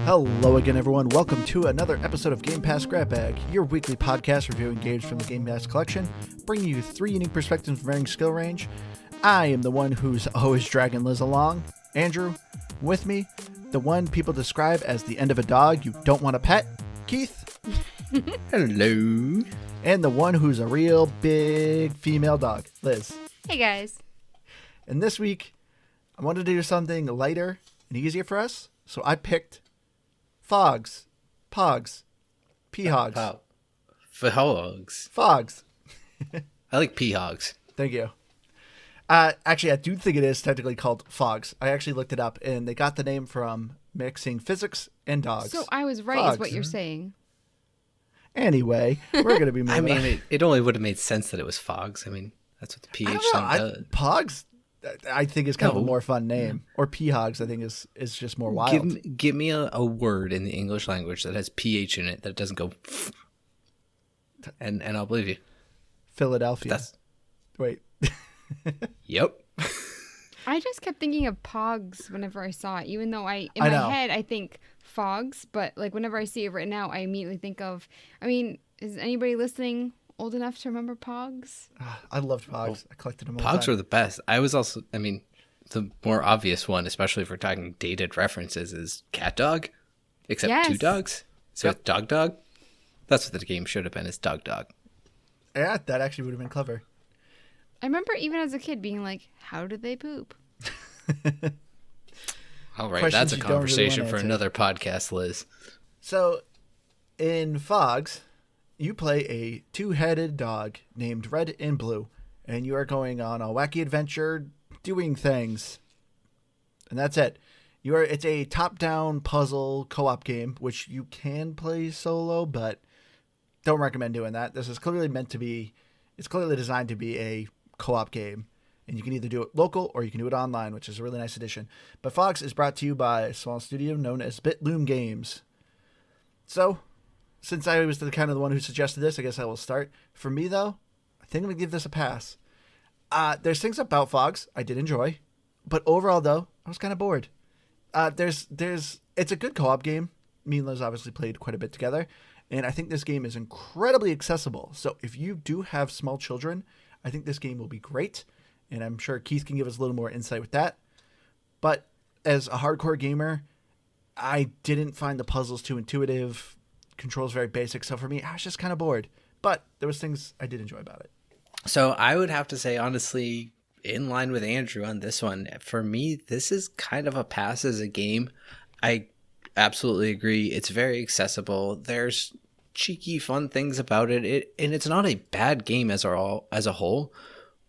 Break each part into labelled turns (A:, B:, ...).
A: Hello again, everyone. Welcome to another episode of Game Pass Grab Bag, your weekly podcast reviewing games from the Game Pass collection, bringing you three unique perspectives from varying skill range. I am the one who's always dragging Liz along, Andrew. With me, the one people describe as the end of a dog you don't want to pet, Keith.
B: Hello.
A: And the one who's a real big female dog, Liz.
C: Hey, guys.
A: And this week, I wanted to do something lighter and easier for us, so I picked Phogs. Phogs. Phogs. Phogs.
B: I like Phogs.
A: Thank you. Actually, I do think it is technically called Phogs. I actually looked it up, and they got the name from mixing physics and dogs.
C: So I was right,
A: Phogs.
C: is what you're saying.
A: Anyway, we're going to be moving
B: I mean, it only would have made sense that it was Phogs. I mean, that's what the PH thing does.
A: Pogs, I think, is kind of a more fun name. Or Phogs, I think, is just more wild.
B: Give me a word in the English language that has PH in it that doesn't go and I'll believe you.
A: Philadelphia. Wait.
B: Yep.
C: I just kept thinking of Pogs whenever I saw it, even though in
A: I
C: my
A: know.
C: head I think Phogs, but like whenever I see it written out, I immediately think of, is anybody listening old enough to remember Pogs?
A: I loved Pogs. I collected them all the
B: Pogs
A: time.
B: were the best. I was also, the more obvious one, especially if we're talking dated references, is Cat Dog, except
C: Yes.
B: two dogs. So
A: Yep.
B: it's Dog Dog. That's what the game should have been, is Dog Dog.
A: Yeah, that actually would have been clever.
C: I remember even as a kid being like, how did they poop?
B: All right,
A: Questions
B: that's a
A: you don't really
B: conversation
A: wanna
B: for
A: answer.
B: another podcast, Liz.
A: So, in Phogs, you play a two-headed dog named Red and Blue, and you are going on a wacky adventure doing things. And that's it. It's a top-down puzzle co-op game, which you can play solo, but don't recommend doing that. This is clearly it's clearly designed to be a co-op game. And you can either do it local or you can do it online, which is a really nice addition. But Phogs is brought to you by a small studio known as Bitloom Games. So, since I was the one who suggested this, I guess I will start. For me, though, I think I'm going to give this a pass. There's things about Phogs I did enjoy. But overall, though, I was kind of bored. It's a good co-op game. Me and Liz obviously played quite a bit together. And I think this game is incredibly accessible. So if you do have small children, I think this game will be great. And I'm sure Keith can give us a little more insight with that. But as a hardcore gamer, I didn't find the puzzles too intuitive. Controls very basic. So for me, I was just kind of bored. But there was things I did enjoy about it.
B: So I would have to say, honestly, in line with Andrew on this one, for me, this is kind of a pass as a game. I absolutely agree. It's very accessible. There's cheeky, fun things about it. And it's not a bad game as a whole.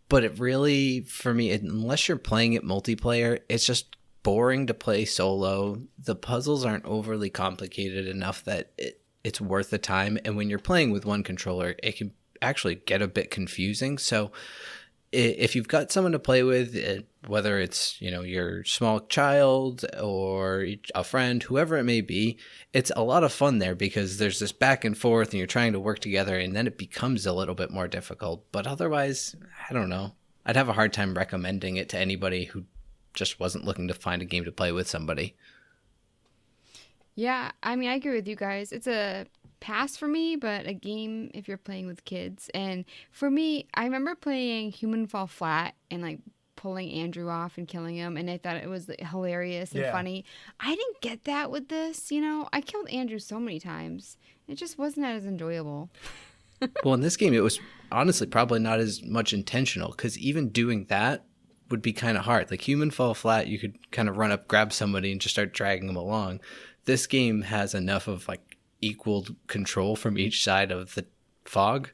B: But it really, for me, unless you're playing it multiplayer, it's just boring to play solo. The puzzles aren't overly complicated enough that it's worth the time. And when you're playing with one controller, it can actually get a bit confusing. So if you've got someone to play with, whether it's your small child or a friend, whoever it may be, it's a lot of fun there because there's this back and forth and you're trying to work together, and then it becomes a little bit more difficult. But otherwise, I don't know. I'd have a hard time recommending it to anybody who just wasn't looking to find a game to play with somebody.
C: Yeah, I agree with you guys. It's a pass for me, but a game if you're playing with kids. And for me, I remember playing Human Fall Flat and like pulling Andrew off and killing him, and I thought it was hilarious and funny. I didn't get that with this. I killed Andrew so many times. It just wasn't as enjoyable.
B: Well, in this game, it was honestly probably not as much intentional, because even doing that would be kind of hard. Like Human Fall Flat, you could kind of run up, grab somebody, and just start dragging them along. This game has enough of like equal control from each side of the fog,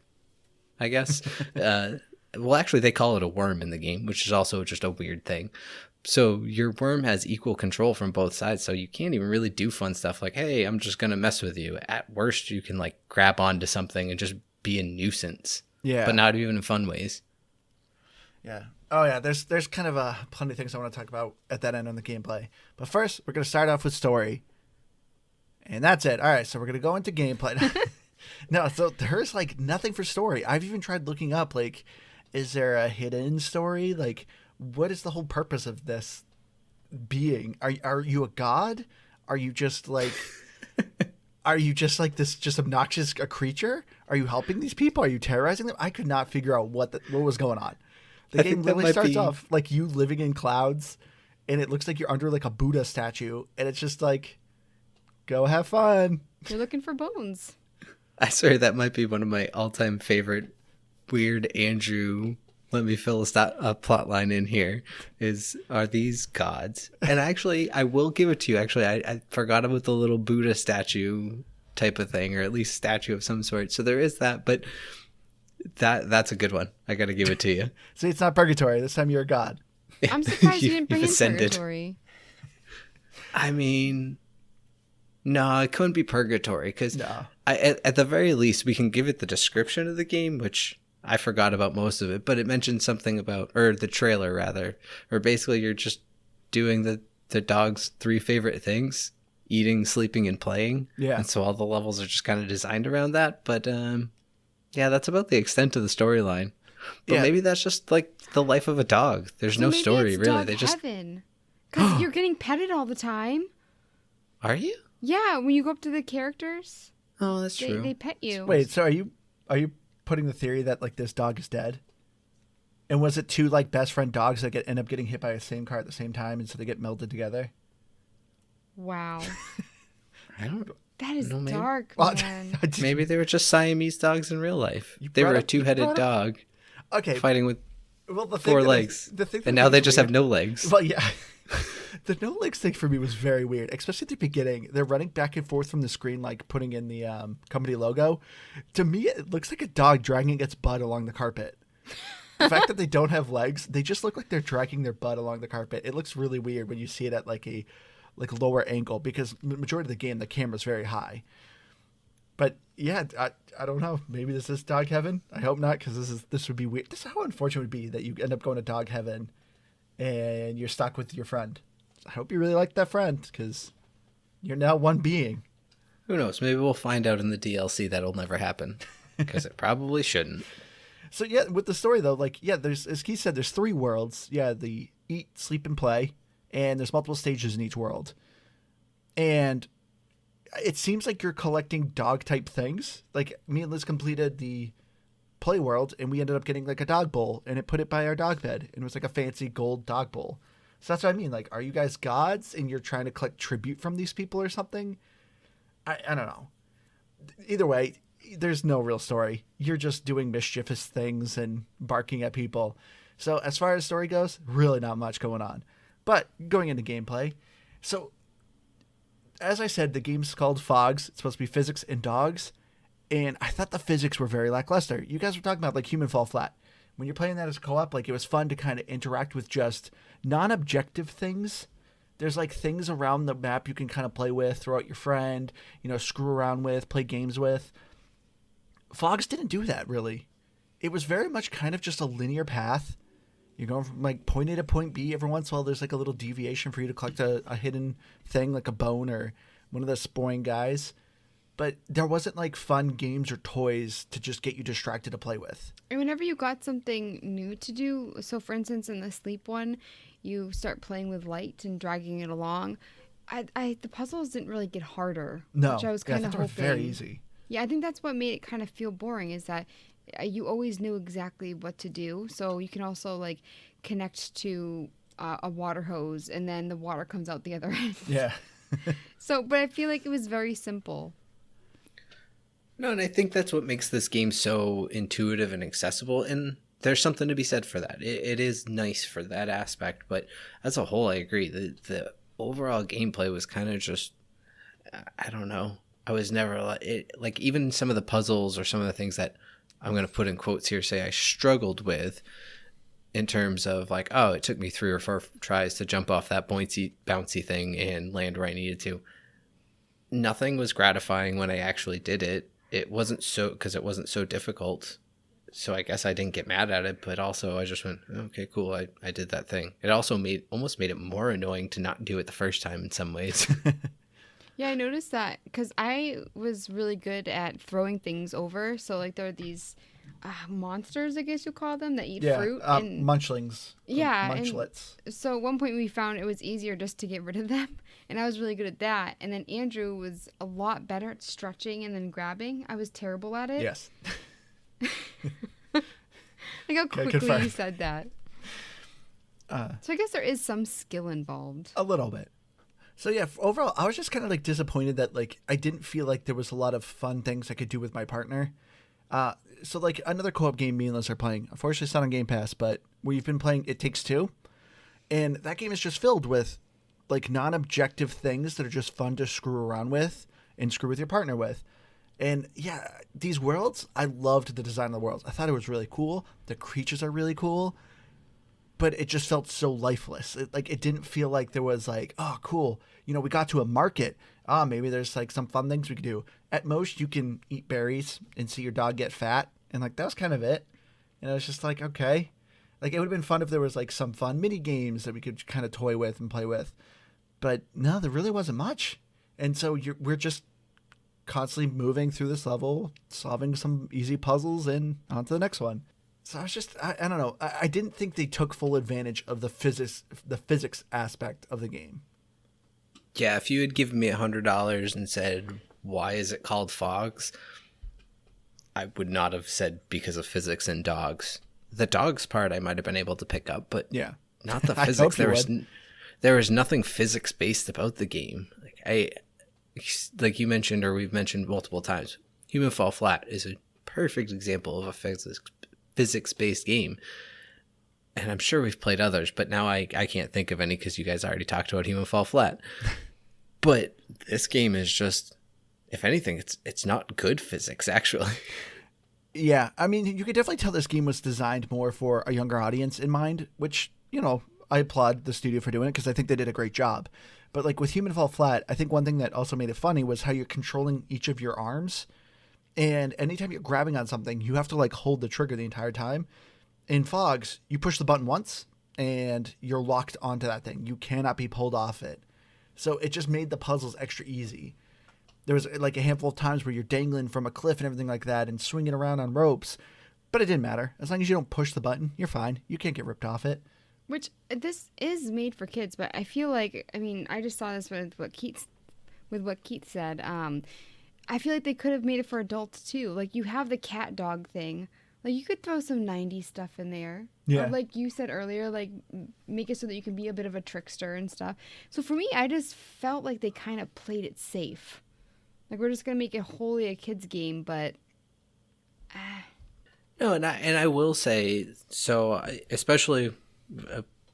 B: I guess. Well, actually, they call it a worm in the game, which is also just a weird thing. So your worm has equal control from both sides, so you can't even really do fun stuff like, hey, I'm just going to mess with you. At worst, you can like grab onto something and just be a nuisance.
A: Yeah.
B: But not even in fun ways.
A: Yeah. Oh, yeah. There's kind of plenty of things I want to talk about at that end on the gameplay. But first, we're going to start off with story. And that's it. All right, so we're going to go into gameplay. No, so there's like nothing for story. I've even tried looking up, like, is there a hidden story? Like, what is the whole purpose of this being? Are you a god? Are you just like this just obnoxious a creature? Are you helping these people? Are you terrorizing them? I could not figure out what was going on. The
B: I
A: game
B: think that
A: literally
B: might
A: starts
B: be-
A: off like you living in clouds, and it looks like you're under like a Buddha statue, and it's just like, go have fun.
C: You're looking for bones.
B: I swear that might be one of my all-time favorite weird Andrew. Let me fill a plot line in here. Are these gods? And actually, I will give it to you. Actually, I forgot about the little Buddha statue type of thing, or at least statue of some sort. So there is that, but that's a good one. I got to give it to you.
A: See, it's not purgatory. This time you're a god.
C: I'm surprised you didn't bring
B: You've
C: in
B: ascended.
C: purgatory.
B: I mean, no, it couldn't be purgatory because
A: No.
B: at the very least, we can give it the description of the game, which I forgot about most of it, but it mentioned something about, or the trailer rather, or basically you're just doing the dog's 3 favorite things: eating, sleeping, and playing.
A: Yeah.
B: And so all the levels are just kind of designed around that. But yeah, that's about the extent of the storyline. But
A: Yeah.
B: maybe that's just like the life of a dog. There's no
C: maybe
B: story
C: it's
B: really.
C: dog
B: They just
C: heaven. Because you're getting petted all the time.
B: are you?
C: Yeah, when you go up to the characters,
B: Oh, that's
C: they,
B: true.
C: they pet you.
A: Wait, so are you putting the theory that like this dog is dead? And was it 2 like best friend dogs that end up getting hit by the same car at the same time, and so they get melded together?
C: Wow.
B: I don't.
C: That is
B: No, maybe-
C: dark,
A: Well,
C: man.
B: Maybe they were just Siamese dogs in real life.
A: You
B: They were
A: brought
B: a
A: up- you
B: two-headed
A: brought
B: dog
A: Okay.
B: fighting with
A: Well, the thing
B: 4
A: that
B: legs.
A: the thing that
B: And now
A: makes
B: they
A: it
B: just
A: weird-
B: have no legs.
A: Well, yeah. The no legs thing for me was very weird, especially at the beginning. They're running back and forth from the screen, like putting in the company logo. To me, it looks like a dog dragging its butt along the carpet. The fact that they don't have legs, they just look like they're dragging their butt along the carpet. It looks really weird when you see it at like a lower angle, because the majority of the game the camera's very high. But yeah, I don't know. Maybe this is dog heaven. I hope not, because this would be weird. This is how unfortunate it would be that you end up going to dog heaven and you're stuck with your friend. I hope you really like that friend, because you're now one being.
B: Who knows? Maybe we'll find out in the DLC that'll never happen. Because it probably shouldn't.
A: So yeah, with the story though, like yeah, there's, as Keith said, there's 3 worlds. Yeah, the eat, sleep, and play, and there's multiple stages in each world. And it seems like you're collecting dog type things. Like me and Liz completed the play world, and we ended up getting like a dog bowl, and it put it by our dog bed, and it was like a fancy gold dog bowl. So that's what I mean. Like, are you guys gods, and you're trying to collect tribute from these people or something? I don't know. Either way, there's no real story. You're just doing mischievous things and barking at people. So as far as story goes, really not much going on. But going into gameplay, so as I said, the game's called Phogs. It's supposed to be physics and dogs. And I thought the physics were very lackluster. You guys were talking about like Human Fall Flat. When you're playing that as a co-op, like it was fun to kind of interact with just non-objective things. There's like things around the map you can kind of play with, throw out your friend, screw around with, play games with. Phogs didn't do that really. It was very much kind of just a linear path. You're going from like point A to point B. Every once in a while, there's like a little deviation for you to collect a hidden thing, like a bone or one of the sporing guys. But there wasn't like fun games or toys to just get you distracted to play with.
C: And whenever you got something new to do, so for instance, in the sleep one, you start playing with light and dragging it along. The puzzles didn't really get harder,
A: No,
C: which I was
A: yeah, I
C: kind of
A: thought they
C: hoping.
A: were very easy.
C: Yeah, I think that's what made it kind of feel boring, is that you always knew exactly what to do. So you can also like connect to a water hose, and then the water comes out the other end.
A: Yeah.
C: So, but I feel like it was very simple.
B: No, and I think that's what makes this game so intuitive and accessible. And there's something to be said for that. It is nice for that aspect. But as a whole, I agree. The overall gameplay was kind of just, I don't know. I was never like even some of the puzzles or some of the things that I'm going to put in quotes here say I struggled with in terms of like, oh, it took me 3 or 4 tries to jump off that bouncy thing and land where I needed to. Nothing was gratifying when I actually did it. It wasn't so difficult. So I guess I didn't get mad at it, but also I just went, okay, cool. I did that thing. It also almost made it more annoying to not do it the first time in some ways.
C: Yeah, I noticed that because I was really good at throwing things over. So like there are these monsters, I guess you call them, that eat
A: Yeah,
C: fruit. And
A: munchlings.
C: yeah,
A: Munchlets.
C: and so at one point we found it was easier just to get rid of them, and I was really good at that. And then Andrew was a lot better at stretching and then grabbing. I was terrible at it.
A: Yes.
C: Like how quickly
A: confirm.
C: you said that. So I guess there is some skill involved.
A: A little bit. So yeah, overall, I was just kind of like disappointed that like I didn't feel like there was a lot of fun things I could do with my partner. So like another co-op game me and Liz are playing. Unfortunately, it's not on Game Pass, but we've been playing It Takes Two, and that game is just filled with like non-objective things that are just fun to screw around with and screw with your partner with. And yeah, these worlds, I loved the design of the worlds. I thought it was really cool. The creatures are really cool. But it just felt so lifeless. It didn't feel like there was like, oh, cool. You know, we got to a market. Maybe there's like some fun things we could do. At most, you can eat berries and see your dog get fat. And like, that was kind of it. And I was just like, okay. Like, it would have been fun if there was like some fun mini games that we could kind of toy with and play with. But no, there really wasn't much. And so we're just constantly moving through this level, solving some easy puzzles and on to the next one. So I was just, I don't know. I didn't think they took full advantage of the physics aspect of the game.
B: Yeah, if you had given me $100 and said, why is it called Phogs? I would not have said because of physics and dogs. The dogs part I might have been able to pick up, but
A: yeah,
B: not the physics. There was nothing physics based about the game. Like you mentioned, or we've mentioned multiple times, Human Fall Flat is a perfect example of a physics-based game. And I'm sure we've played others, but now I can't think of any because you guys already talked about Human Fall Flat. But this game is just, if anything, it's not good physics, actually.
A: Yeah, I mean, you could definitely tell this game was designed more for a younger audience in mind, which, you know, I applaud the studio for doing it because I think they did a great job. But like with Human Fall Flat, I think one thing that also made it funny was how you're controlling each of your arms. And anytime you're grabbing on something, you have to like hold the trigger the entire time. In Phogs, you push the button once and you're locked onto that thing. You cannot be pulled off it. So it just made the puzzles extra easy. There was like a handful of times where you're dangling from a cliff and everything like that and swinging around on ropes. But it didn't matter. As long as you don't push the button, you're fine. You can't get ripped off it.
C: Which, this is made for kids, but I feel like, I mean, I just saw this with what Keith said. I feel like they could have made it for adults too. Like, you have the cat dog thing. Like, you could throw some 90s stuff in there.
A: Yeah.
C: Or like you said earlier, like, make it so that you can be a bit of a trickster and stuff. So for me, I just felt like they kind of played it safe. Like, we're just going to make it wholly a kid's game, but...
B: No, and I will say, so especially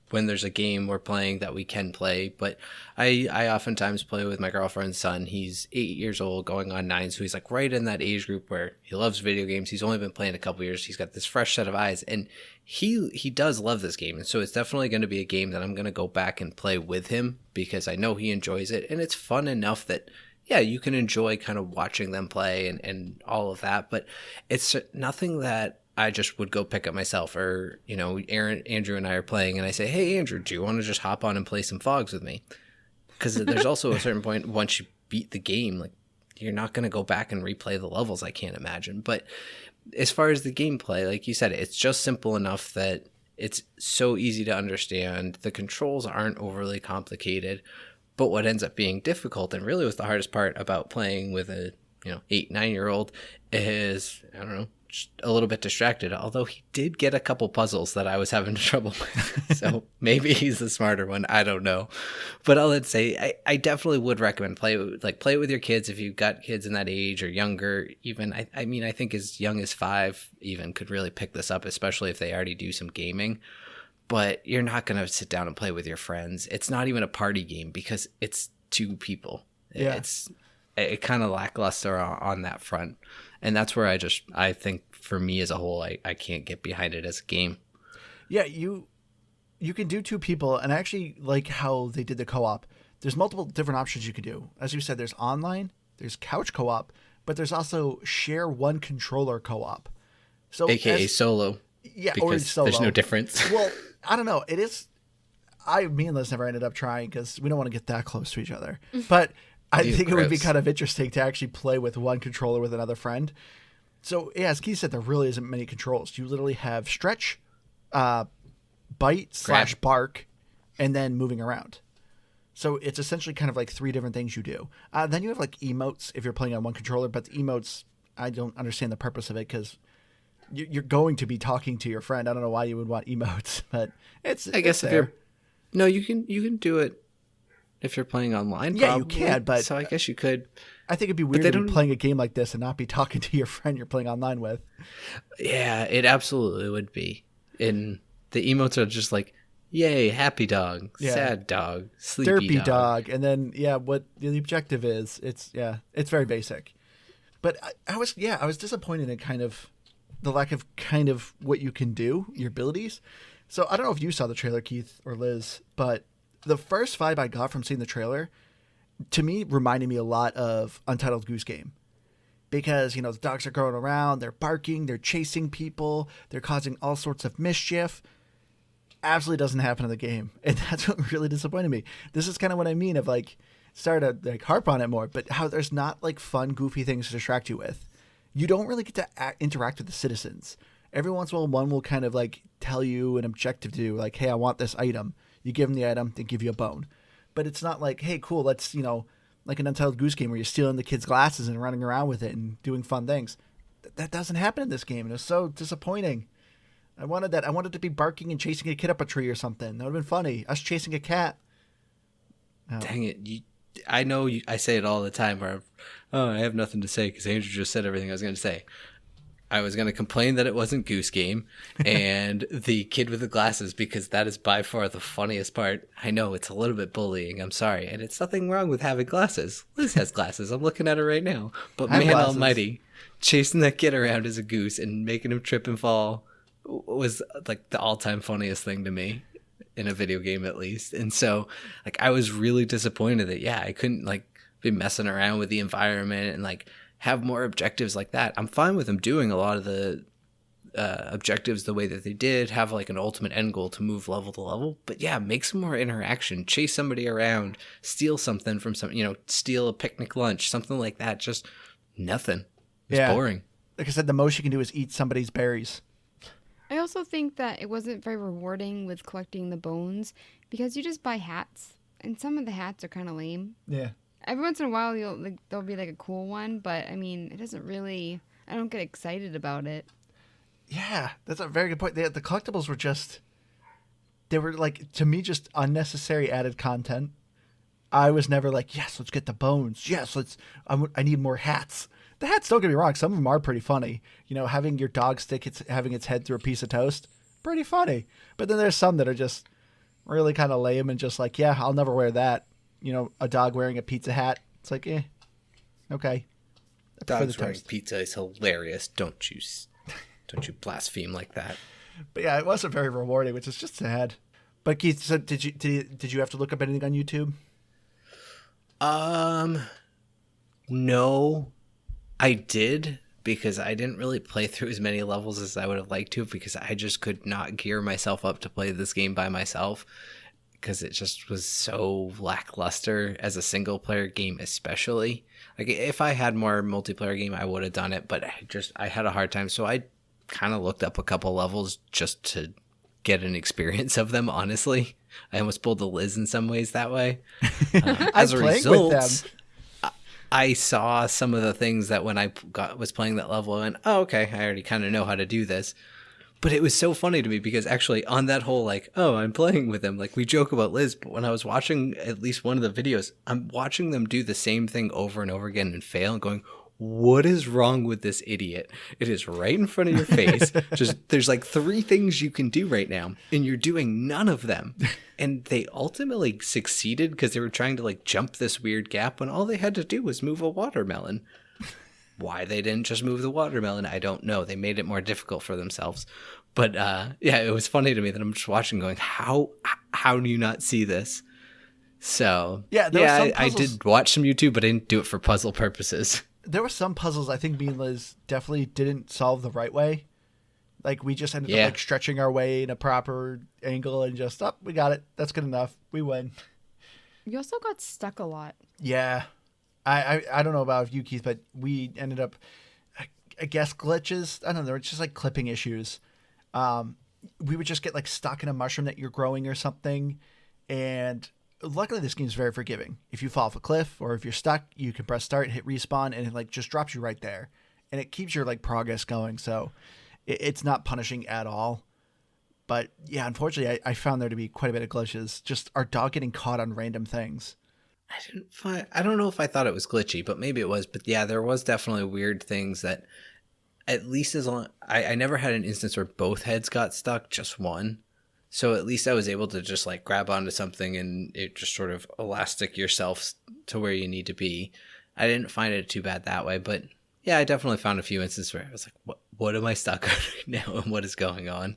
B: when there's a game we're playing that we can play, but I oftentimes play with my girlfriend's son. He's 8 years old, going on 9, so he's like right in that age group where he loves video games. He's only been playing a couple years. He's got this fresh set of eyes, and he does love this game, and so it's definitely going to be a game that I'm going to go back and play with him because I know he enjoys it, and it's fun enough that yeah, you can enjoy kind of watching them play and all of that, but it's nothing that I just would go pick up myself. Or, you know, Andrew and I are playing and I say, hey, Andrew, do you want to just hop on and play some Phogs with me? Because there's also a certain point once you beat the game, like you're not going to go back and replay the levels, I can't imagine. But as far as the gameplay, like you said, it's just simple enough that it's so easy to understand. The controls aren't overly complicated. But what ends up being difficult and really was the hardest part about playing with a 8-9-year-old is, I don't know, just a little bit distracted. Although he did get a couple puzzles that I was having trouble with. So maybe he's the smarter one. I don't know. But all I'd say, I definitely would recommend play it with your kids if you've got kids in that age or younger. Even I mean, I think as young as 5 even could really pick this up, especially if they already do some gaming. But you're not going to sit down and play with your friends. It's not even a party game because it's 2 people.
A: Yeah.
B: It kind of lackluster on that front. And that's where I think for me as a whole, I can't get behind it as a game.
A: Yeah, you can do 2 people, and I actually like how they did the co-op. There's multiple different options you can do. As you said, there's online, there's couch co-op, but there's also share one controller co-op. So
B: AKA solo.
A: Yeah,
B: because
A: or solo.
B: There's no difference.
A: Well, I don't know. It is. Me and Liz never ended up trying because we don't want to get that close to each other. But I think it would be kind of interesting to actually play with one controller with another friend. So, yeah, as Keith said, there really isn't many controls. You literally have stretch, bite slash bark, and then moving around. So it's essentially kind of like 3 different things you do. Then you have like emotes if you're playing on one controller, but the emotes, I don't understand the purpose of it because you're going to be talking to your friend. I don't know why you would want emotes, but
B: I guess if
A: there.
B: you're no, you can do it if you're playing online.
A: Yeah,
B: probably.
A: you can, but
B: so I guess you could.
A: I think it'd be weird to be playing a game like this and not be talking to your friend you're playing online with.
B: Yeah, it absolutely would be. And the emotes are just like, yay, happy dog, sad dog, sleepy
A: derpy dog, and then what the objective is. It's very basic. But I was disappointed in kind of the lack of kind of what you can do, your abilities. So I don't know if you saw the trailer, Keith or Liz, but the first vibe I got from seeing the trailer, to me, reminded me a lot of Untitled Goose Game. Because, the dogs are going around, they're barking, they're chasing people, they're causing all sorts of mischief. Absolutely doesn't happen in the game. And that's what really disappointed me. This is kind of what I mean of like, started to like harp on it more, but how there's not like fun, goofy things to distract you with. You don't really get to interact with the citizens. Every once in a while, one will kind of like tell you an objective to do, like, hey, I want this item. You give them the item, they give you a bone. But it's not like, hey, cool, let's, like an Untitled Goose Game where you're stealing the kids' glasses and running around with it and doing fun things. That doesn't happen in this game, and it's so disappointing. I wanted that. I wanted to be barking and chasing a kid up a tree or something. That would have been funny. Us chasing a cat.
B: Oh. Dang it. I know I say it all the time where, I have nothing to say because Andrew just said everything I was going to say. I was going to complain that it wasn't Goose Game and the kid with the glasses because that is by far the funniest part. I know it's a little bit bullying. I'm sorry. And it's nothing wrong with having glasses. Liz has glasses. I'm looking at her right now. But man almighty, chasing that kid around as a goose and making him trip and fall was like the all-time funniest thing to me in a video game, at least. And so like I was really disappointed that I couldn't like be messing around with the environment and like have more objectives like that. I'm fine with them doing a lot of the objectives the way that they did, have like an ultimate end goal to move level to level, but make some more interaction, chase somebody around, steal something from steal a picnic lunch, something like that. Just nothing. It's boring.
A: Like I said, the most you can do is eat somebody's berries.
C: I also think that it wasn't very rewarding with collecting the bones because you just buy hats, and some of the hats are kind of lame.
A: Yeah.
C: Every once in a while, there'll be like a cool one, but I mean, it doesn't really. I don't get excited about it.
A: Yeah, that's a very good point. The collectibles were they were like, to me, just unnecessary added content. I was never like, yes, let's get the bones. Yes, I need more hats. The hats, don't get me wrong, some of them are pretty funny. Having your dog having its head through a piece of toast, pretty funny. But then there's some that are just really kind of lame and just like, I'll never wear that. A dog wearing a pizza hat. It's like, okay.
B: Dogs wearing pizza is hilarious. Don't you blaspheme like that.
A: But it wasn't very rewarding, which is just sad. But Keith, so did you have to look up anything on YouTube?
B: No. I did, because I didn't really play through as many levels as I would have liked to, because I just could not gear myself up to play this game by myself, because it just was so lackluster as a single player game, especially. Like, if I had more multiplayer game, I would have done it, but I had a hard time, so I kind of looked up a couple levels just to get an experience of them, honestly. I almost pulled the Liz in some ways that way. As a result, I saw some of the things that when I was playing that level, I went, oh, okay, I already kind of know how to do this. But it was so funny to me because actually on that whole, like, oh, I'm playing with him. Like, we joke about Liz, but when I was watching at least one of the videos, I'm watching them do the same thing over and over again and fail and going, what is wrong with this idiot? It is right in front of your face. There's like 3 things you can do right now, and you're doing none of them. And they ultimately succeeded because they were trying to like jump this weird gap when all they had to do was move a watermelon. Why they didn't just move the watermelon, I don't know. They made it more difficult for themselves. But it was funny to me that I'm just watching going, how do you not see this? So I did watch some YouTube, but I didn't do it for puzzle purposes.
A: There were some puzzles I think me and Liz definitely didn't solve the right way. Like, we just ended up like stretching our way in a proper angle and just, we got it. That's good enough. We win.
C: You also got stuck a lot.
A: Yeah. I don't know about you, Keith, but we ended up, I guess glitches. I don't know. It's just like clipping issues. We would just get like stuck in a mushroom that you're growing or something. And luckily this game is very forgiving. If you fall off a cliff or if you're stuck, you can press start, hit respawn, and it like just drops you right there. And it keeps your like progress going. So it's not punishing at all. But yeah, unfortunately, I found there to be quite a bit of glitches. Just our dog getting caught on random things.
B: I don't know if I thought it was glitchy, but maybe it was. But yeah, there was definitely weird things that at least as long I never had an instance where both heads got stuck, just one. So at least I was able to just like grab onto something and it just sort of elastic yourself to where you need to be. I didn't find it too bad that way, but yeah, I definitely found a few instances where I was like, what am I stuck on right now and what is going on?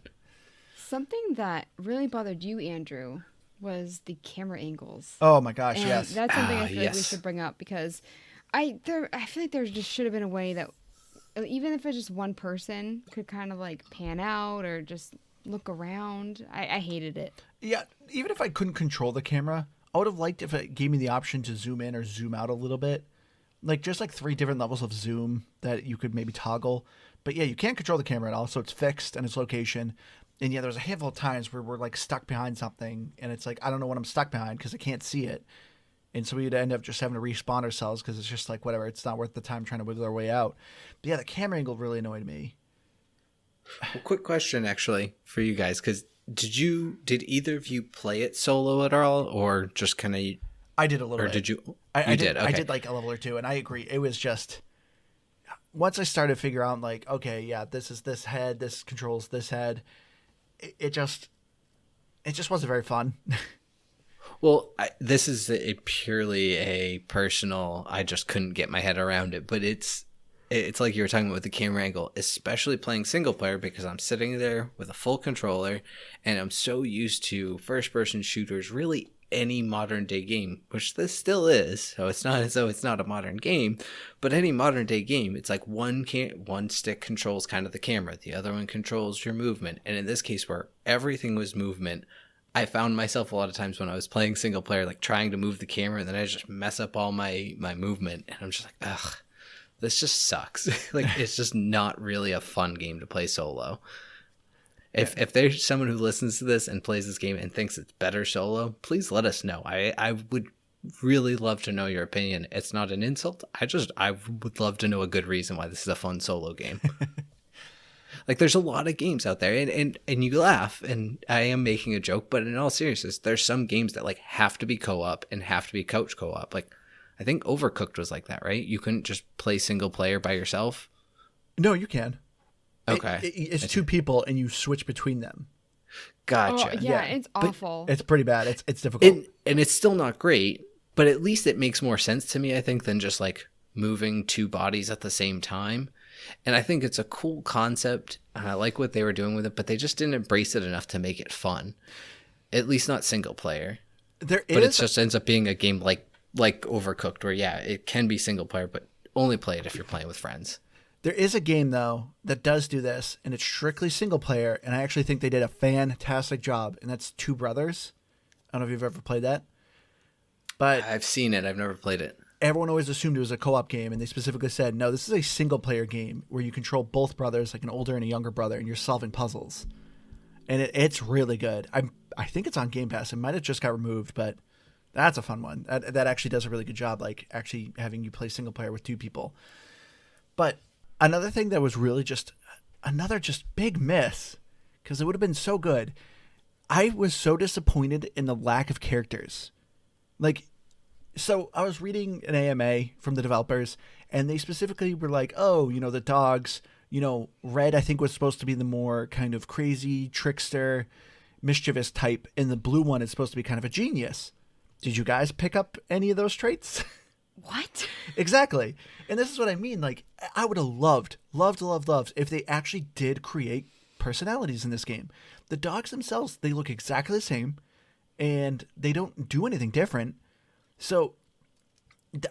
C: Something that really bothered you, Andrew, was the camera angles.
A: Oh my gosh,
C: And
A: yes.
C: that's something I feel like we
B: yes.
C: should bring up because I feel like there just should have been a way that even if it's just one person could kind of like pan out or just look around. I hated it.
A: Yeah, even if I couldn't control the camera, I would have liked if it gave me the option to zoom in or zoom out a little bit. Like just like 3 different levels of zoom that you could maybe toggle. But yeah, you can't control the camera at all, so it's fixed and its location. And yeah, there's a handful of times where we're like stuck behind something and it's like, I don't know what I'm stuck behind because I can't see it. And so we'd end up just having to respawn ourselves because it's just like, whatever, it's not worth the time trying to wiggle our way out. But yeah, the camera angle really annoyed me.
B: Well, quick question actually for you guys, because did either of you play it solo at all, or just kind of?
A: I did a little
B: Or
A: bit.
B: did you?
A: I
B: did. Okay.
A: I did like a level or two, and I agree. It was just once I started to figure out like, okay, yeah, this is this head, this controls this head. It just wasn't very fun.
B: Well, this is purely a personal. I just couldn't get my head around it, but it's like you were talking about with the camera angle, especially playing single player because I'm sitting there with a full controller, and I'm so used to first person shooters. Really, any modern day game, which this still is, so it's not as though it's not a modern game, but any modern day game, it's like one stick controls kind of the camera, the other one controls your movement, and in this case where everything was movement, I found myself a lot of times when I was playing single player like trying to move the camera and then I just mess up all my movement, and I'm just like, ugh, this just sucks. Like it's just not really a fun game to play solo. If there's someone who listens to this and plays this game and thinks it's better solo, please let us know. I would really love to know your opinion. It's not an insult. I would love to know a good reason why this is a fun solo game. Like there's a lot of games out there and you laugh and I am making a joke, but in all seriousness, there's some games that like have to be co-op and have to be couch co-op. Like I think Overcooked was like that, right? You couldn't just play single player by yourself.
A: No, you can.
B: Okay.
A: It's 2 people and you switch between them.
B: Gotcha.
C: Oh, yeah, it's awful.
A: It's pretty bad. It's difficult.
B: And it's still not great, but at least it makes more sense to me, I think, than just like moving 2 bodies at the same time. And I think it's a cool concept, and I like what they were doing with it, but they just didn't embrace it enough to make it fun. At least not single player. But it just ends up being a game like Overcooked, where yeah, it can be single player, but only play it if you're playing with friends.
A: There is a game though that does do this, and it's strictly single player, and I actually think they did a fantastic job, and that's Two Brothers. I don't know if you've ever played that. But
B: I've seen it, I've never played it.
A: Everyone always assumed it was a co-op game, and they specifically said, no, this is a single-player game where you control both brothers, like an older and a younger brother, and you're solving puzzles. And it's really good. I think it's on Game Pass. It might have just got removed, but that's a fun one. That actually does a really good job, like actually having you play single-player with 2 people. But another thing that was really just big miss, because it would have been so good, I was so disappointed in the lack of characters. Like, so I was reading an AMA from the developers, and they specifically were like, oh, the dogs, Red, I think, was supposed to be the more kind of crazy, trickster, mischievous type, and the blue one is supposed to be kind of a genius. Did you guys pick up any of those traits?
C: What?
A: Exactly. And this is what I mean. Like, I would have loved if they actually did create personalities in this game. The dogs themselves, they look exactly the same, and they don't do anything different. So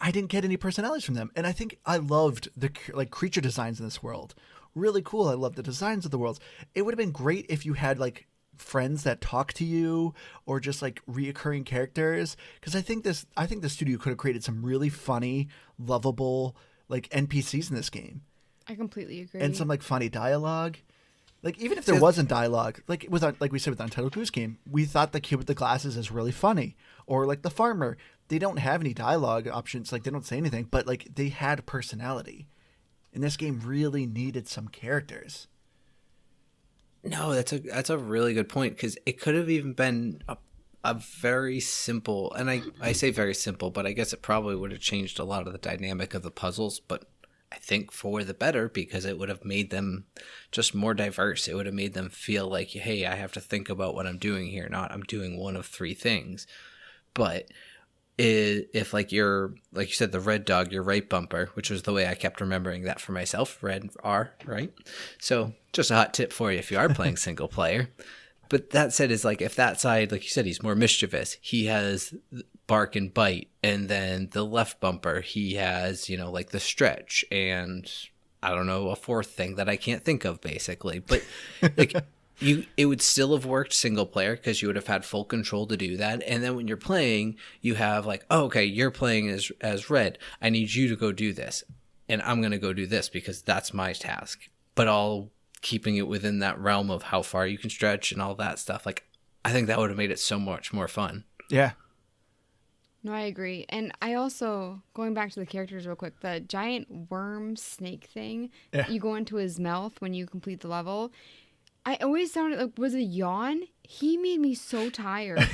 A: I didn't get any personalities from them. And I think I loved the creature designs in this world. Really cool. I love the designs of the worlds. It would have been great if you had like friends that talk to you or just like reoccurring characters. Because I think the studio could have created some really funny, lovable like NPCs in this game.
C: I completely agree.
A: and some like funny dialogue. Like even if there wasn't dialogue, like like we said with Untitled Goose Game, we thought the kid with the glasses is really funny, or like the farmer. They don't have any dialogue options, like they don't say anything, but like they had personality. And this game really needed some characters.
B: No, that's a really good point, because it could have even been a very simple, and I say very simple, but I guess it probably would have changed a lot of the dynamic of the puzzles, but I think for the better, because it would have made them just more diverse. It would have made them feel like, hey, I have to think about what I'm doing here, not I'm doing one of three things. But if like you said, the red dog, your right bumper, which was the way I kept remembering that for myself, red R, right? So just a hot tip for you if you are playing single player. But that said, is like if that side, like you said, he's more mischievous. He has bark and bite, and then the left bumper, he has, like the stretch, and I don't know, a fourth thing that I can't think of, basically. But like it would still have worked single player, because you would have had full control to do that. And then when you're playing, you have like, oh, okay, you're playing as red. I need you to go do this, and I'm gonna go do this because that's my task. But all keeping it within that realm of how far you can stretch and all that stuff. Like, I think that would have made it so much more fun.
A: Yeah.
C: No, I agree. And I also, going back to the characters real quick, the giant worm snake thing, you go into his mouth when you complete the level. I always sounded like, was it yawn? He made me so tired.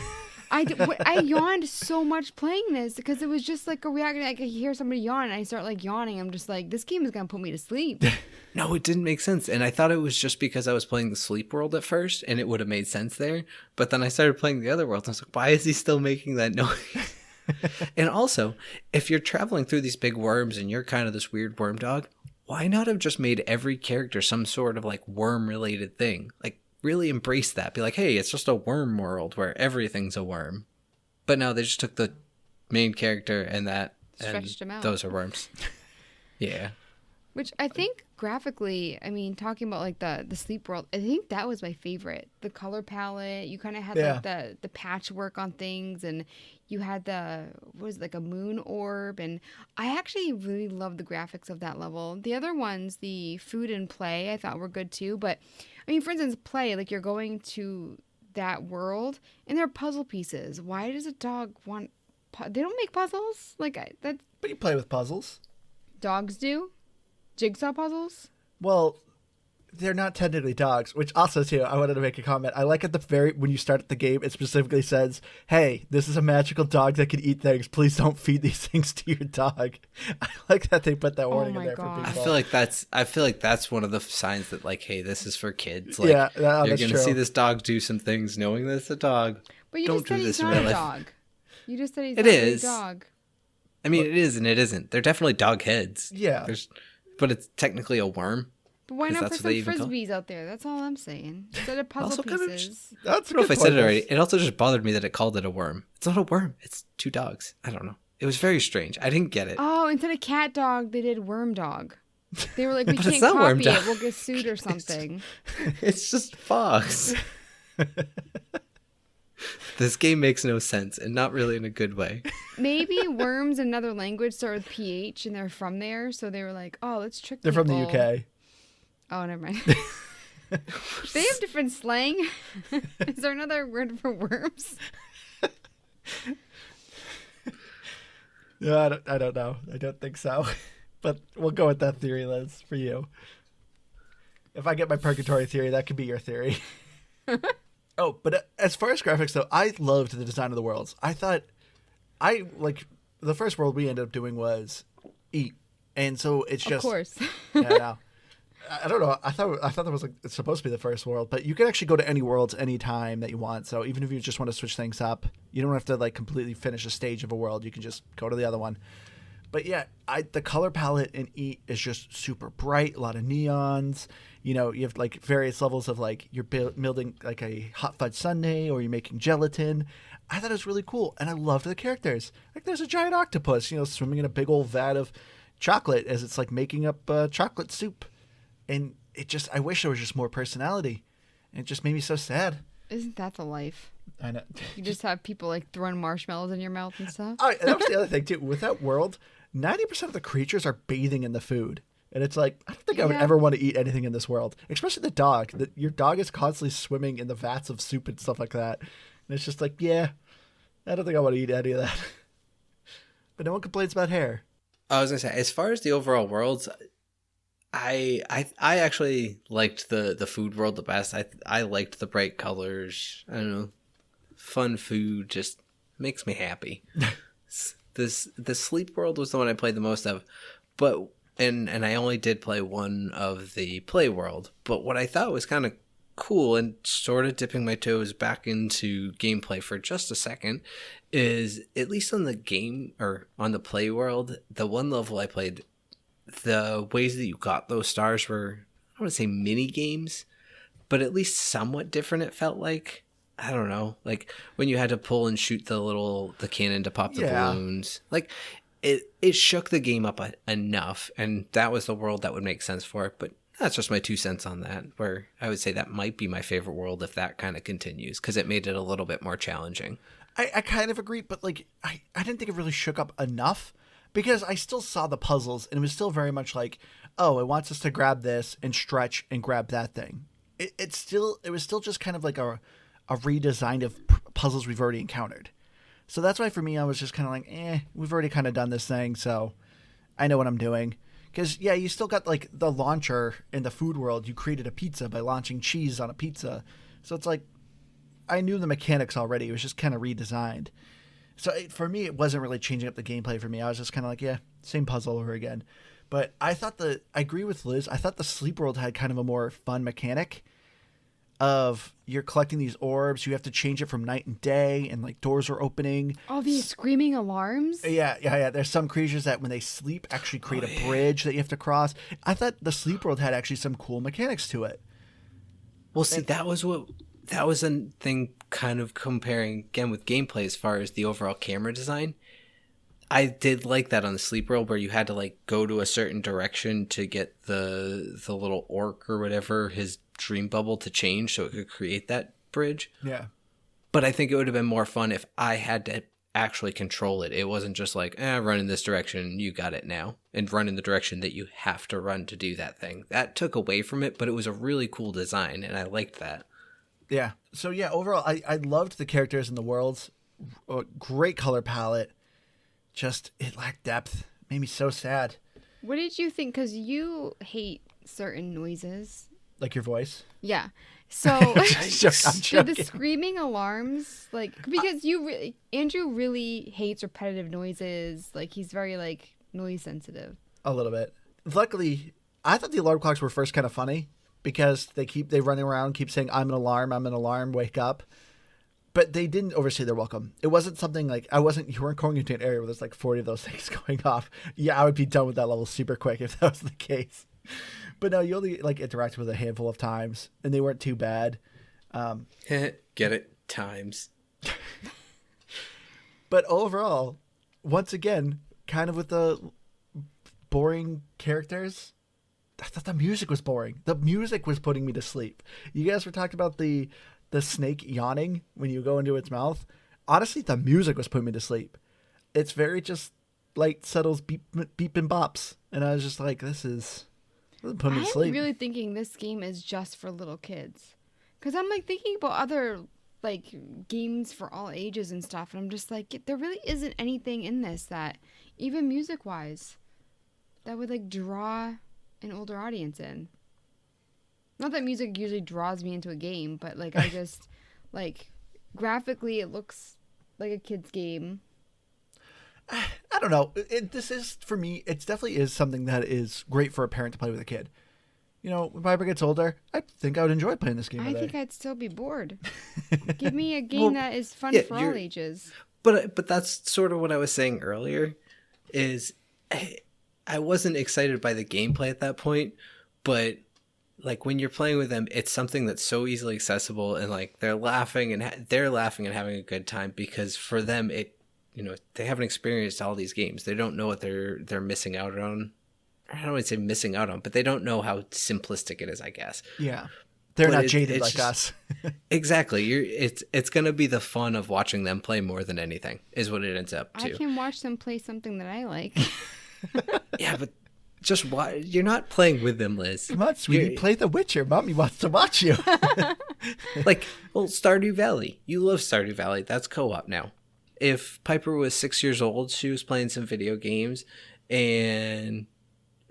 C: I yawned so much playing this, because it was just like a reaction. I could hear somebody yawn and I start like yawning. I'm just like, this game is going to put me to sleep.
B: No, it didn't make sense. And I thought it was just because I was playing the sleep world at first, and it would have made sense there. But then I started playing the other world, and I was like, why is he still making that noise? And also, if you're traveling through these big worms and you're kind of this weird worm dog, why not have just made every character some sort of like worm related thing? Like, really embrace that. Be like, hey, it's just a worm world where everything's a worm. But no, they just took the main character and that,
C: stretched
B: and
C: him out.
B: those are worms. Yeah.
C: Which I think graphically, I mean, talking about like the sleep world, I think that was my favorite. The color palette, you kind of had like the patchwork on things, and you had like a moon orb, and I actually really loved the graphics of that level. The other ones, the food and play, I thought were good too. But I mean, for instance, play, like you're going to that world and there are puzzle pieces. Why does a dog want? They don't make puzzles like that.
A: But you play with puzzles.
C: Dogs do. Jigsaw puzzles?
A: Well, they're not technically dogs, which also, too, I wanted to make a comment. I like at the when you start the game, it specifically says, hey, this is a magical dog that can eat things. Please don't feed these things to your dog. I like that they put that warning in there for people.
B: I feel like that's one of the signs that, like, hey, this is for kids. Like,
A: yeah,
B: you're going to see this dog do some things knowing that it's a dog.
C: But you
B: don't
C: just said
B: do
C: he's
B: this in
C: not
B: real
C: a
B: life.
C: dog. You just said he's
B: It
C: not
B: is.
C: a dog.
B: I mean, it is and it isn't. They're definitely dog heads.
A: Yeah.
B: But it's technically a worm.
C: But why not put some
B: even
C: frisbees out there? That's all I'm saying. Instead of puzzle pieces.
A: That's
B: I don't know if I said it already. It also just bothered me that it called it a worm. It's not a worm. It's two dogs. I don't know. It was very strange. I didn't get it.
C: Oh, instead of cat dog, they did worm dog. They were like, we
B: But
C: can't
B: it's not worm
C: copy it.
B: dog.
C: We'll get sued or something.
B: It's just Phogs. This game makes no sense, and not really in a good way.
C: Maybe worms in another language start with PH and they're from there. So they were like, oh, let's trick
A: They're
C: people.
A: from the UK.
C: Oh, never mind. They have different slang. Is there another word for worms?
A: No, I don't know. I don't think so. But we'll go with that theory, Liz, for you. If I get my purgatory theory, that could be your theory. Oh, but as far as graphics, though, I loved the design of the worlds. I thought, the first world we ended up doing was eat. And so it's just...
C: Of course.
A: Yeah, I know. I don't know. I thought that was it's supposed to be the first world, but you can actually go to any worlds anytime that you want. So even if you just want to switch things up, you don't have to like completely finish a stage of a world. You can just go to the other one. But yeah, the color palette in Eat is just super bright. A lot of neons. You know, you have like various levels of like you're building like a hot fudge sundae or you're making gelatin. I thought it was really cool, and I loved the characters. Like there's a giant octopus, swimming in a big old vat of chocolate as it's like making up chocolate soup. And I wish there was just more personality. And it just made me so sad.
C: Isn't that the life?
A: I know.
C: You just have people like throwing marshmallows in your mouth and stuff.
A: Oh, that was the other thing too. With that world, 90% of the creatures are bathing in the food. And it's like, I don't think I would ever want to eat anything in this world, especially the dog. Your dog is constantly swimming in the vats of soup and stuff like that. And it's just like, yeah, I don't think I want to eat any of that. But no one complains about hair.
B: I was gonna say, as far as the overall worlds, I actually liked the food world the best. I liked the bright colors. I don't know, fun food just makes me happy. The sleep world was the one I played the most of, but and I only did play one of the play world. But what I thought was kind of cool and sort of dipping my toes back into gameplay for just a second is, at least on the game or on the play world, the one level I played, the ways that you got those stars were, I want to say mini games, but at least somewhat different. It felt like, I don't know, like when you had to pull and shoot the cannon to pop the balloons, like it shook the game up enough, and that was the world that would make sense for it. But that's just my 2 cents on that, where I would say that might be my favorite world if that kind of continues, because it made it a little bit more challenging.
A: I kind of agree, but like I didn't think it really shook up enough, because I still saw the puzzles and it was still very much like, oh, it wants us to grab this and stretch and grab that thing. It was still just kind of like a redesign of puzzles we've already encountered. So that's why for me I was just kind of like, we've already kind of done this thing, so I know what I'm doing. Because, yeah, you still got, like, the launcher in the food world. You created a pizza by launching cheese on a pizza. So it's like, I knew the mechanics already. It was just kind of redesigned. So for me, it wasn't really changing up the gameplay for me. I was just kind of like, yeah, same puzzle over again. But I agree with Liz. I thought the sleep world had kind of a more fun mechanic of you're collecting these orbs. You have to change it from night and day, and like doors are opening.
C: Oh, these screaming alarms.
A: Yeah. There's some creatures that when they sleep actually create a bridge that you have to cross. I thought the sleep world had actually some cool mechanics to it.
B: Well, see, that was a thing kind of comparing again with gameplay as far as the overall camera design. I did like that on the sleep world, where you had to like go to a certain direction to get the little orc or whatever, his dream bubble, to change so it could create that bridge.
A: Yeah.
B: But I think it would have been more fun if I had to actually control it. It wasn't just like, run in this direction, you got it now, and run in the direction that you have to run to do that thing. That took away from it, but it was a really cool design, and I liked that.
A: Yeah. So yeah, overall, I loved the characters in the worlds. Great color palette. Just, it lacked depth. Made me so sad.
C: What did you think? Because you hate certain noises.
A: Like your voice?
C: Yeah. So
A: I'm joking.
C: the screaming alarms, like, because Andrew really hates repetitive noises. Like, he's very like noise sensitive.
A: A little bit. Luckily, I thought the alarm clocks were first kind of funny, because they run around, keep saying, I'm an alarm, wake up. But they didn't overstay their welcome. It wasn't something like, you weren't going into an area where there's like 40 of those things going off. Yeah, I would be done with that level super quick if that was the case. But no, you only like interacted with a handful of times, and they weren't too bad.
B: Get it? Times.
A: But overall, once again, kind of with the boring characters, I thought the music was boring. The music was putting me to sleep. You guys were talking about the snake yawning when you go into its mouth. Honestly, the music was putting me to sleep. It's very just light, subtle beep and bops. And I was just like, this doesn't put me to sleep.
C: I'm really thinking this game is just for little kids. Because I'm like thinking about other like games for all ages and stuff. And I'm just like, there really isn't anything in this that, even music wise, that would like draw an older audience in. Not that music usually draws me into a game, but like I just like graphically it looks like a kid's game.
A: I don't know. This is, for me, it definitely is something that is great for a parent to play with a kid. You know, when Piper gets older, I think I would enjoy playing this game.
C: I think I'd still be bored. Give me a game that is fun for all ages.
B: But that's sort of what I was saying earlier, is I wasn't excited by the gameplay at that point, but like when you're playing with them, it's something that's so easily accessible, and like they're laughing and having a good time, because for them they haven't experienced all these games. They don't know what they're missing out on. I don't want to say missing out on, but they don't know how simplistic it is, I guess.
A: Yeah. They're not jaded like us.
B: Exactly. It's going to be the fun of watching them play more than anything, is what it ends up to.
C: I can watch them play something that I like.
B: Yeah, but Just why you're not playing with them, Liz?
A: Come on, sweetie, play The Witcher. Mommy wants to watch you.
B: Like, well, Stardew Valley. You love Stardew Valley. That's co-op now. If Piper was 6 years old, she was playing some video games, and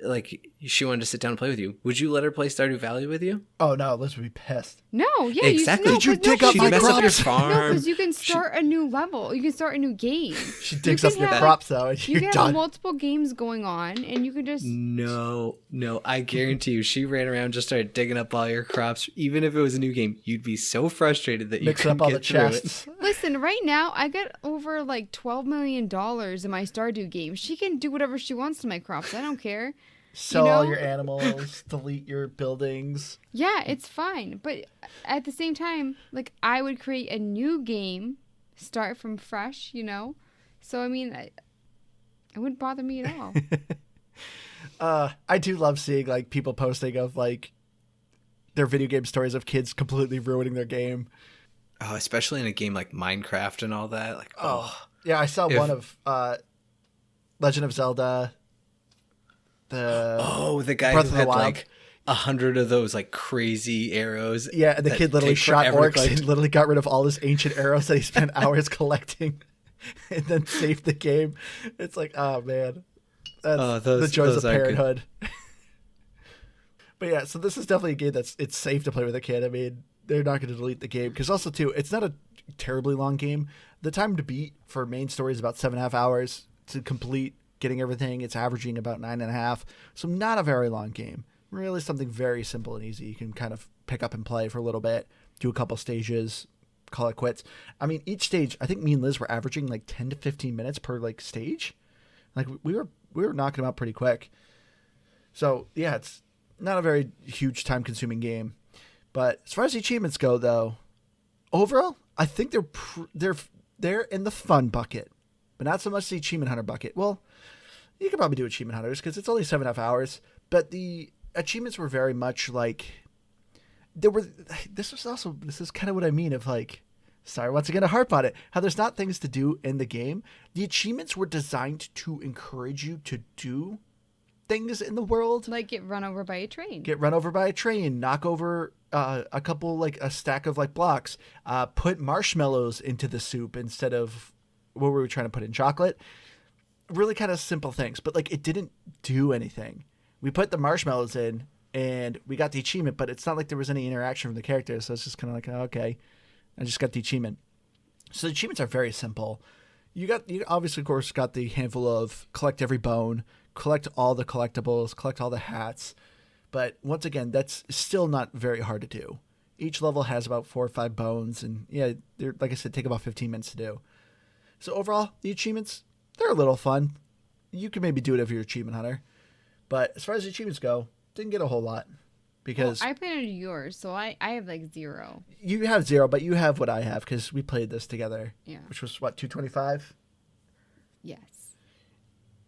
B: like she wanted to sit down and play with you, would you let her play Stardew Valley with you?
A: Oh no, Liz would be pissed.
C: No, yeah,
B: Exactly.
A: Did you dig up
B: She'd
A: my
B: mess up your
A: crops?
C: No,
B: farm.
C: because you can start a new level. You can start a new game.
A: She digs
C: You
A: up
C: can
A: your
C: have-
A: crops though, and
C: You
A: you're
C: can have
A: done.
C: multiple games going on, and you can just.
B: No, I guarantee you, she ran around, just started digging up all your crops. Even if it was a new game, you'd be so frustrated that you
A: Mixing
B: couldn't
A: up all the
B: get through it.
A: chests.
C: Listen, right now I got over like $12 million in my Stardew game. She can do whatever she wants to my crops. I don't care.
A: Sell all
C: know?
A: your animals, delete your buildings.
C: Yeah, it's fine. But at the same time, like I would create a new game, start from fresh, you know? So I mean, it wouldn't bother me at all.
A: I do love seeing like people posting of like their video game stories of kids completely ruining their game.
B: Oh, especially in a game like Minecraft and all that. Like, oh,
A: Yeah, I saw
B: If-
A: one of Legend of Zelda.
B: the guy
A: Breath
B: who
A: of the
B: had
A: Wild.
B: like 100 of those like crazy arrows.
A: Yeah, and the
B: that
A: kid literally
B: take
A: shot
B: forever to
A: orcs
B: collect.
A: and literally got rid of all his ancient arrows that he spent hours collecting, and then saved the game. It's like, oh man, that's
B: Oh,
A: the
B: those-
A: joys
B: those
A: of
B: are good.
A: parenthood. But yeah, so this is definitely a game it's safe to play with a kid. I mean, they're not going to delete the game because also too, it's not a terribly long game. The time to beat for main story is about 7.5 hours to complete getting everything. It's averaging about 9.5, so not a very long game. Really something very simple and easy. You can kind of pick up and play for a little bit, do a couple stages, call it quits. I mean, each stage, I think me and Liz were averaging like 10 to 15 minutes per like stage. Like we were knocking them out pretty quick. So yeah, it's not a very huge time consuming game. But as far as the achievements go, though, overall, I think they're in the fun bucket, but not so much the achievement hunter bucket. Well, you could probably do achievement hunters because it's only 7.5 hours. But the achievements were very much like there were. This is kind of what I mean of like. Sorry, once again, to harp on it. How there's not things to do in the game. The achievements were designed to encourage you to do things in the world.
C: Like get run over by a train.
A: Get run over by a train, knock over a couple, like a stack of like blocks, put marshmallows into the soup instead of what were we trying to put in, chocolate. Really kind of simple things, but like it didn't do anything. We put the marshmallows in and we got the achievement, but it's not like there was any interaction from the characters. So it's just kind of like, oh, okay, I just got the achievement. So the achievements are very simple. You obviously, of course, got the handful of collect every bone, collect all the collectibles, collect all the hats. But once again, that's still not very hard to do. Each level has about 4 or 5 bones, and yeah, they're, like I said, take about 15 minutes to do. So overall, the achievements, they're a little fun. You can maybe do it if you're an achievement hunter. But as far as the achievements go, didn't get a whole lot. Because
C: I played under yours, so I have like 0.
A: you have 0, but you have what I have because we played this together.
C: Yeah.
A: Which was, what, 225?
C: Yes.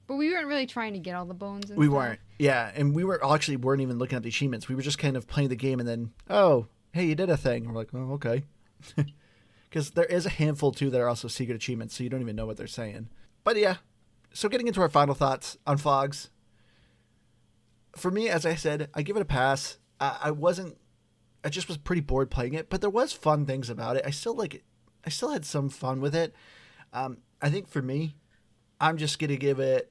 C: But we weren't really trying to get all the bones. And
A: We
C: stuff.
A: weren't. Yeah, and we weren't even looking at the achievements. We were just kind of playing the game and then, oh, hey, you did a thing. And we're like, oh, okay. Because there is a handful, too, that are also secret achievements, so you don't even know what they're saying. But yeah, so getting into our final thoughts on Phogs. For me, as I said, I give it a pass. I just was pretty bored playing it, but there was fun things about it. I still had some fun with it. I think for me, I'm just going to give it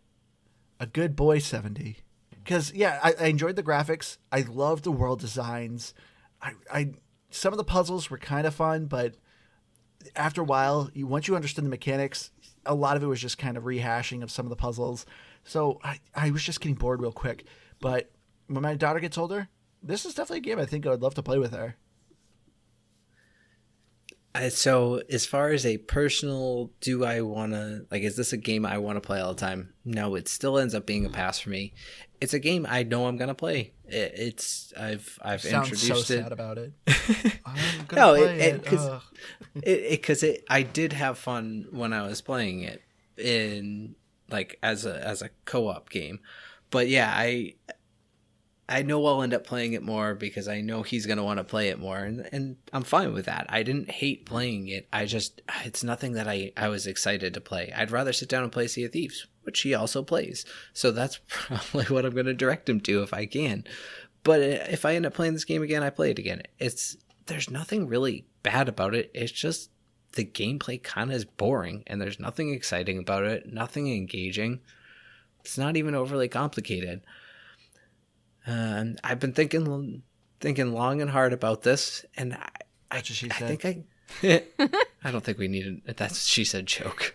A: a good boy 70. Because, yeah, I enjoyed the graphics. I loved the world designs. Some of the puzzles were kind of fun, but after a while, once you understood the mechanics, a lot of it was just kind of rehashing of some of the puzzles. So I was just getting bored real quick. But when my daughter gets older, this is definitely a game I think I would love to play with her.
B: So as far as a personal, do I want to, like, is this a game I want to play all the time? No, it still ends up being a pass for me. It's a game I know I'm going to play. I've
A: Sounds
B: introduced
A: so
B: it.
A: sad about it. I'm
B: No,
A: gonna play it.
B: because I did have fun when I was playing it in like as a co-op game. But yeah, I know I'll end up playing it more because I know he's going to want to play it more. And I'm fine with that. I didn't hate playing it. It's nothing that I was excited to play. I'd rather sit down and play Sea of Thieves, which he also plays. So that's probably what I'm going to direct him to if I can. But if I end up playing this game again, I play it again. There's nothing really bad about it. It's just the gameplay kind of is boring and there's nothing exciting about it, nothing engaging. It's not even overly complicated. And I've been thinking long and hard about this, and I think I don't think we need a that's she said joke,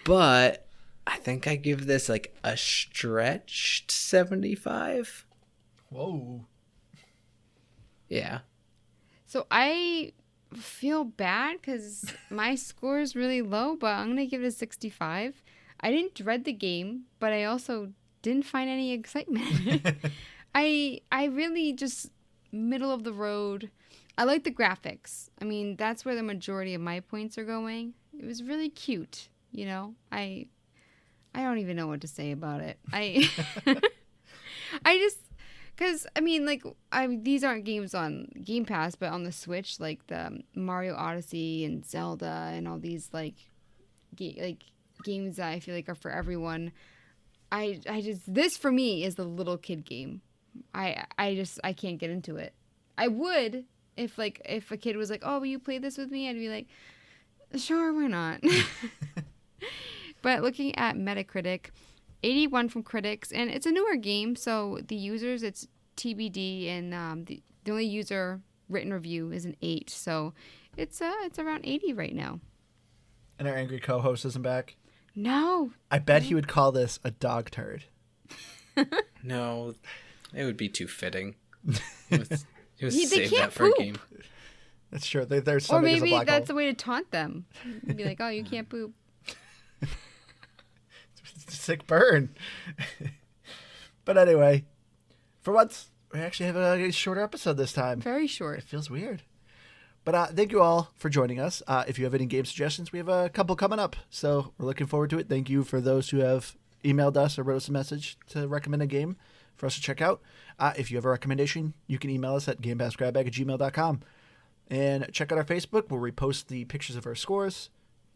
B: but I think I give this like a stretched 75.
A: Whoa.
B: Yeah.
C: So I feel bad because my score is really low, but I'm gonna give it a 65. I didn't dread the game, but I also didn't find any excitement. I really just middle of the road. I like the graphics. I mean, that's where the majority of my points are going. It was really cute, you know. I don't even know what to say about it. I just because I mean, like, these aren't games on Game Pass, but on the Switch, like the Mario Odyssey and Zelda and all these like games that I feel like are for everyone. I just this for me is the little kid game. I can't get into it. I would if a kid was like, "Oh, will you play this with me?" I'd be like, "Sure, why not?" But looking at Metacritic, 81 from critics, and it's a newer game, so the users it's TBD, and the only user written review is an 8, so it's around 80 right now.
A: And our angry co-host isn't back.
C: No.
A: I bet he would call this a dog turd.
B: No, it would be too fitting. He was
C: They
B: save
C: can't
B: that for
C: poop.
B: a game.
A: That's true. There's
C: Or
A: something as a
C: maybe
A: black
C: that's
A: hole.
C: a way to taunt them. Be like, "Oh, you can't poop."
A: Sick burn. But anyway, for once, we actually have a shorter episode this time.
C: Very
A: It
C: short.
A: feels weird. But thank you all for joining us. If you have any game suggestions, we have a couple coming up. So we're looking forward to it. Thank you for those who have emailed us or wrote us a message to recommend a game for us to check out. If you have a recommendation, you can email us at gamepassgrabbag@gmail.com. And check out our Facebook where we post the pictures of our scores,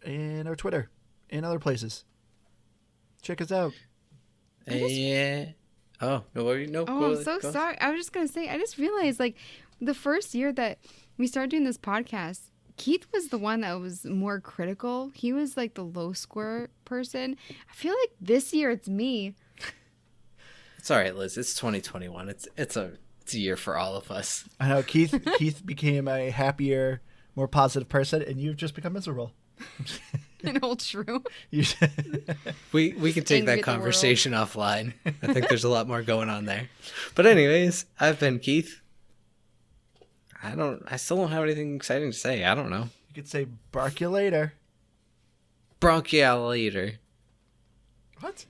A: and our Twitter and other places. Check us out.
B: Yeah. Oh, no, no.
C: Oh, I'm so sorry. I was just going to say, I just realized, like, the first year that we started doing this podcast, Keith was the one that was more critical. He was, like, the low score person. I feel like this year it's me.
B: It's all right, Liz. It's 2021. It's a year for all of us.
A: I know Keith became a happier, more positive person, and you've just become miserable.
C: An old shrew.
B: We can take
C: Angry
B: that
C: at the
B: conversation offline. I think there's a lot more going on there. But anyways, I've been Keith. I still don't have anything exciting to say. I don't know.
A: You could say bark you later.
B: Bronchiolator.
A: What?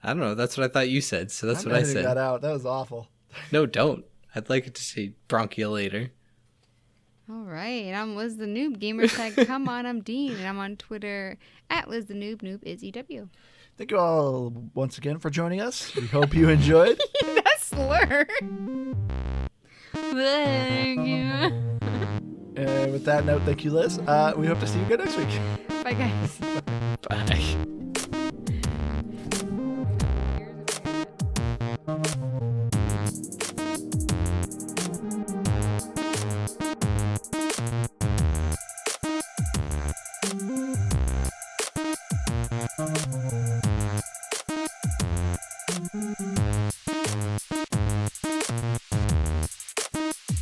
B: I don't know. That's what I thought you said. So that's
A: I'm
B: what I
A: editing
B: said.
A: that out. That was awful.
B: No, don't. I'd like it to say bronchiolator.
C: All right. And I'm Liz the Noob. Gamers tag, come on, I'm Dean. And I'm on Twitter at Liz the Noob. Noob is EW.
A: Thank you all once again for joining us. We hope you enjoyed.
C: That slur. Thank you.
A: And with that note, thank you, Liz. We hope to see you again next week.
C: Bye, guys.
B: Bye.